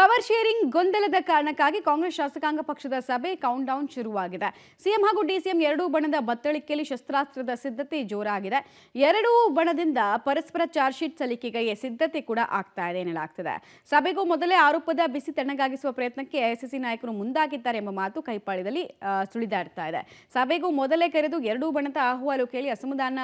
Power sharing ಗೊಂದಲದ ಕಾರಣಕ್ಕಾಗಿ ಕಾಂಗ್ರೆಸ್ ಶಾಸಕಾಂಗ ಪಕ್ಷದ ಸಭೆ ಕೌಂಟ್ ಡೌನ್ ಶುರುವಾಗಿದೆ. ಸಿಎಂ ಹಾಗೂ ಡಿಸಿಎಂ ಎರಡೂ ಬಣದ ಬತ್ತಳಿಕೆಯಲ್ಲಿ ಶಸ್ತ್ರಾಸ್ತ್ರದ ಸಿದ್ಧತೆ ಜೋರಾಗಿದೆ. ಎರಡೂ ಬಣದಿಂದ ಪರಸ್ಪರ ಚಾರ್ಜ್ ಶೀಟ್ ಸಲ್ಲಿಕೆಗೆ ಸಿದ್ಧತೆ ಕೂಡ ಆಗ್ತಾ ಇದೆ ಎನ್ನಲಾಗ್ತಿದೆ. ಸಭೆಗೂ ಮೊದಲೇ ಆರೋಪದ ಬಿಸಿ ತಣ್ಣಗಾಗಿಸುವ ಪ್ರಯತ್ನಕ್ಕೆ ಎಐಸಿಸಿ ನಾಯಕರು ಮುಂದಾಗಿದ್ದಾರೆ ಎಂಬ ಮಾತು ಕೈಪಾಳ್ಯದಲ್ಲಿ ಸುಳಿದಾಡ್ತಾ ಇದೆ. ಸಭೆಗೂ ಮೊದಲೇ ಕರೆದು ಎರಡೂ ಬಣದ ಅಹವಾಲು ಕೇಳಿ ಅಸಮಾಧಾನ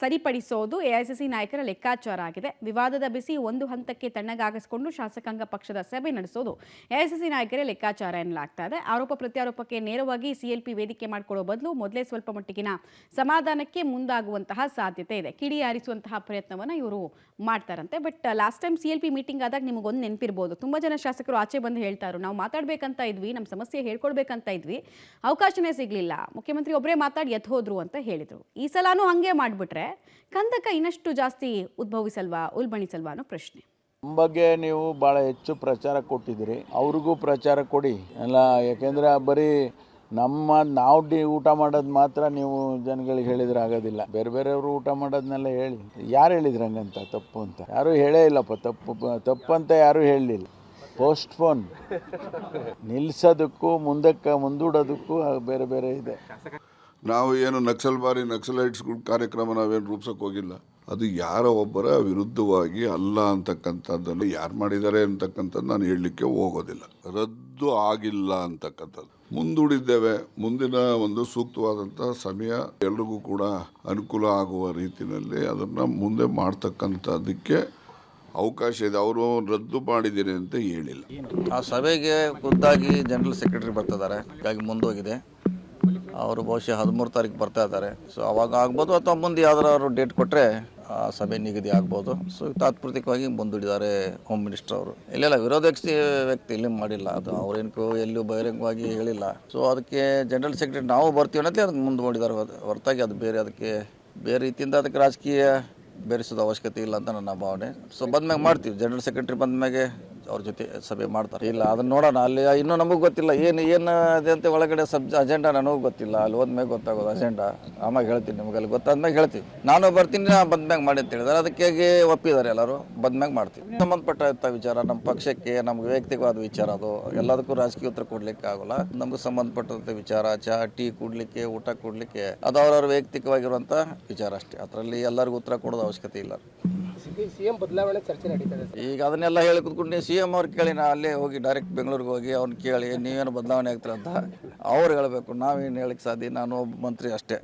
ಸರಿಪಡಿಸೋದು ಎಐಸಿಸಿ ನಾಯಕರ ಲೆಕ್ಕಾಚಾರ ಆಗಿದೆ. ವಿವಾದದ ಬಿಸಿ ಒಂದು ಹಂತಕ್ಕೆ ತಣ್ಣಗಾಗಿಸಿಕೊಂಡು ಶಾಸಕಾಂಗ ಪಕ್ಷದ ಸಭೆ ನಡೆಸೋದು ಎಐಸಿಸಿ ನಾಯಕರ ಲೆಕ್ಕಾಚಾರ ಎನ್ನಲಾಗ್ತಾ ಇದೆ. ಆರೋಪ ಪ್ರತ್ಯಾರೋಪಕ್ಕೆ ನೇರವಾಗಿ ಸಿಎಲ್ಪಿ ವೇದಿಕೆ ಮಾಡಿಕೊಳ್ಳೋ ಬದಲು ಮೊದಲೇ ಸ್ವಲ್ಪ ಮಟ್ಟಿಗಿನ ಸಮಾಧಾನಕ್ಕೆ ಮುಂದಾಗುವಂತಹ ಸಾಧ್ಯತೆ ಇದೆ. ಕಿಡಿ ಹಾರಿಸುವಂತಹ ಪ್ರಯತ್ನವನ್ನು ಇವರು ಮಾಡ್ತಾರಂತೆ. But last time CLP meeting ಆದಾಗ ನಿಮಗೊಂದು ನೆನಪಿರ್ಬೋದು, ತುಂಬಾ ಜನ ಶಾಸಕರು ಆಚೆ ಬಂದು ಹೇಳ್ತಾರು, ನಾವು ಮಾತಾಡ್ಬೇಕಂತ ಇದ್ವಿ, ನಮ್ಮ ಸಮಸ್ಯೆ ಹೇಳ್ಕೊಳ್ಬೇಕಂತ ಇದ್ವಿ, ಅವಕಾಶನೇ ಸಿಗ್ಲಿಲ್ಲ, ಮುಖ್ಯಮಂತ್ರಿ ಒಬ್ಬರೇ ಮಾತಾಡಿ ಎದ್ದು ಹೋದ್ರು ಅಂತ ಹೇಳಿದ್ರು. ಈ ಸಲಾನು ಹಂಗೆ ಮಾಡ್ಬಿಟ್ರೆ ಕಂದಕ ಇನ್ನಷ್ಟು ಜಾಸ್ತಿ ಉಲ್ಬಣಿಸಲ್ವಾ ಅನ್ನೋ ಪ್ರಶ್ನೆ. ನಮ್ಮ ಬಗ್ಗೆ ನೀವು ಭಾಳ ಹೆಚ್ಚು ಪ್ರಚಾರ ಕೊಟ್ಟಿದ್ದೀರಿ, ಅವ್ರಿಗೂ ಪ್ರಚಾರ ಕೊಡಿ ಅಲ್ಲ. ಯಾಕೆಂದರೆ ಬರೀ ನಾವು ಊಟ ಮಾಡೋದು ಮಾತ್ರ ನೀವು ಜನಗಳಿಗೆ ಹೇಳಿದ್ರೆ ಆಗೋದಿಲ್ಲ. ಬೇರೆ ಬೇರೆಯವರು ಊಟ ಮಾಡೋದನ್ನೆಲ್ಲ ಹೇಳಿ. ಯಾರು ಹೇಳಿದ್ರು ಹಂಗಂತ ತಪ್ಪು ಅಂತ? ಯಾರೂ ಹೇಳೇ ಇಲ್ಲಪ್ಪ. ತಪ್ಪಂತ ಯಾರೂ ಹೇಳಲಿಲ್ಲ. ಪೋಸ್ಟ್ಪೋನ್ ನಿಲ್ಲಿಸೋದಕ್ಕೂ ಮುಂದೂಡೋದಕ್ಕೂ ಬೇರೆ ಬೇರೆ ಇದೆ. ನಾವು ಏನು ನಕ್ಸಲೈಟ್ಸ್ಗಳ ಕಾರ್ಯಕ್ರಮ ನಾವೇನು ರೂಪಿಸೋಕೆ ಹೋಗಿಲ್ಲ. ಅದು ಯಾರೋ ಒಬ್ಬರ ವಿರುದ್ಧವಾಗಿ ಅಲ್ಲ ಅಂತಕ್ಕಂಥದ್ದನ್ನು ಯಾರು ಮಾಡಿದ್ದಾರೆ ಅಂತಕ್ಕಂಥದ್ದು ನಾನು ಹೇಳಲಿಕ್ಕೆ ಹೋಗೋದಿಲ್ಲ. ರದ್ದು ಆಗಿಲ್ಲ ಅಂತಕ್ಕಂಥದ್ದು ಮುಂದೂಡಿದ್ದೇವೆ. ಮುಂದಿನ ಒಂದು ಸೂಕ್ತವಾದಂಥ ಸಮಯ ಎಲ್ರಿಗೂ ಕೂಡ ಅನುಕೂಲ ಆಗುವ ರೀತಿಯಲ್ಲಿ ಅದನ್ನು ಮುಂದೆ ಮಾಡ್ತಕ್ಕಂಥದ್ದಕ್ಕೆ ಅವಕಾಶ ಇದೆ. ಅವರು ರದ್ದು ಮಾಡಿದ್ದೀರಿ ಅಂತ ಹೇಳಿಲ್ಲ. ಆ ಸಭೆಗೆ ಖುದ್ದಾಗಿ ಜನರಲ್ ಸೆಕ್ರೆಟರಿ ಬರ್ತಿದ್ದಾರೆ, ಹೀಗಾಗಿ ಮುಂದೋಗಿದೆ. ಅವರು ಬಹುಶಃ 13 ತಾರೀಕು ಬರ್ತಾ ಇದ್ದಾರೆ. ಸೊ ಅವಾಗ ಆಗ್ಬೋದು, ಅಥವಾ ಮುಂದೆ ಯಾವ್ದಾರು ಡೇಟ್ ಕೊಟ್ಟರೆ ಆ ಸಭೆ ನಿಗದಿ ಆಗ್ಬೋದು. ಸೊ ತಾತ್ಪೂರ್ತಿಕವಾಗಿ ಮುಂದೂಡಿದ್ದಾರೆ ಹೋಮ್ ಮಿನಿಸ್ಟರ್ ಅವರು. ಇಲ್ಲೆಲ್ಲ ವಿರೋಧ ವ್ಯಕ್ತಿ ಇಲ್ಲಿ ಮಾಡಿಲ್ಲ, ಅದು ಅವ್ರೇನು ಎಲ್ಲೂ ಬಹಿರಂಗವಾಗಿ ಹೇಳಿಲ್ಲ. ಸೊ ಅದಕ್ಕೆ ಜನರಲ್ ಸೆಕ್ರೆಟರಿ ನಾವು ಬರ್ತೀವಿ ಅನ್ನೋದೇ ಅದಕ್ಕೆ ಮುಂದೂಡಿದ್ದಾರೆ ಹೊರತಾಗಿ ಅದು ಅದಕ್ಕೆ ಬೇರೆ ರೀತಿಯಿಂದ ಅದಕ್ಕೆ ರಾಜಕೀಯ ಬೆರೆಸೋದು ಅವಶ್ಯಕತೆ ಇಲ್ಲ ಅಂತ ನನ್ನ ಭಾವನೆ. ಸೊ ಬಂದ್ಮ್ಯಾಗ ಮಾಡ್ತೀವಿ, ಜನರಲ್ ಸೆಕ್ರೆಟರಿ ಬಂದ್ಮ್ಯಾಗೆ ಅವ್ರ ಜೊತೆ ಸಭೆ ಮಾಡ್ತಾರೆ. ಇಲ್ಲ ಅದನ್ನು ನೋಡೋಣ, ಅಲ್ಲಿ ಇನ್ನೂ ನಮಗೆ ಗೊತ್ತಿಲ್ಲ ಏನು ಅದೇ ಅಂತ ಒಳಗಡೆ ಅಜೆಂಡಾ ನನಗೂ ಗೊತ್ತಿಲ್ಲ. ಅಲ್ಲಿ ಹೋದ್ಮ್ಯಾಗ ಗೊತ್ತಾಗೋದು ಅಜೆಂಡಾ. ಆಮ್ಯಾಗ ಹೇಳ್ತೀನಿ ನಿಮ್ಗೆ, ಅಲ್ಲಿ ಗೊತ್ತಾದ್ಮ್ಯಾಗ ಹೇಳ್ತೀವಿ. ನಾನು ಬರ್ತೀನಿ, ಬಂದ್ಮ್ಯಾಗ ಮಾಡಿ ಅಂತ ಹೇಳಿದ್ದಾರೆ. ಅದಕ್ಕೆ ಒಪ್ಪಿದ್ದಾರೆ ಎಲ್ಲರೂ, ಬಂದ್ಮ್ಯಾಗ ಮಾಡ್ತೀವಿ. ಸಂಬಂಧಪಟ್ಟ ವಿಚಾರ ನಮ್ಮ ಪಕ್ಷಕ್ಕೆ, ನಮ್ಗೆ ವೈಯಕ್ತಿಕವಾದ ವಿಚಾರ, ಅದು ಎಲ್ಲದಕ್ಕೂ ರಾಜಕೀಯ ಉತ್ತರ ಕೊಡ್ಲಿಕ್ಕೆ ಆಗೋಲ್ಲ. ನಮ್ಗೆ ಸಂಬಂಧಪಟ್ಟಂಥ ವಿಚಾರ, ಚಹಾ ಟೀ ಕುಡ್ಲಿಕ್ಕೆ, ಊಟ ಕೊಡ್ಲಿಕ್ಕೆ, ಅದು ಅವ್ರವ್ರ ವೈಯಕ್ತಿಕವಾಗಿರುವಂಥ ವಿಚಾರ ಅಷ್ಟೇ. ಅದರಲ್ಲಿ ಎಲ್ಲರಿಗೂ ಉತ್ತರ ಕೊಡೋದು ಅವಶ್ಯಕತೆ ಇಲ್ಲ. ಸಿಎಂ ಬದಲಾವಣೆ ಚರ್ಚೆ ನಡೀತದೆ. ಈಗ ಅದನ್ನೆಲ್ಲ ಹೇಳಿ ಕೂತ್ಕೊಂಡು ಸಿಎಂ ಅವ್ರು ಕೇಳಿ, ನಾ ಅಲ್ಲೇ ಹೋಗಿ ಡೈರೆಕ್ಟ್ ಬೆಂಗಳೂರಿಗೆ ಹೋಗಿ ಅವ್ನು ಕೇಳಿ ನೀವೇನು ಬದಲಾವಣೆ ಆಗ್ತೀರ ಅಂತ ಅವ್ರು ಹೇಳಬೇಕು. ನಾವೇನು ಹೇಳಕ್ಕೆ ಸಾಧ್ಯ? ನಾನು ಒಬ್ಬ ಮಂತ್ರಿ ಅಷ್ಟೇ.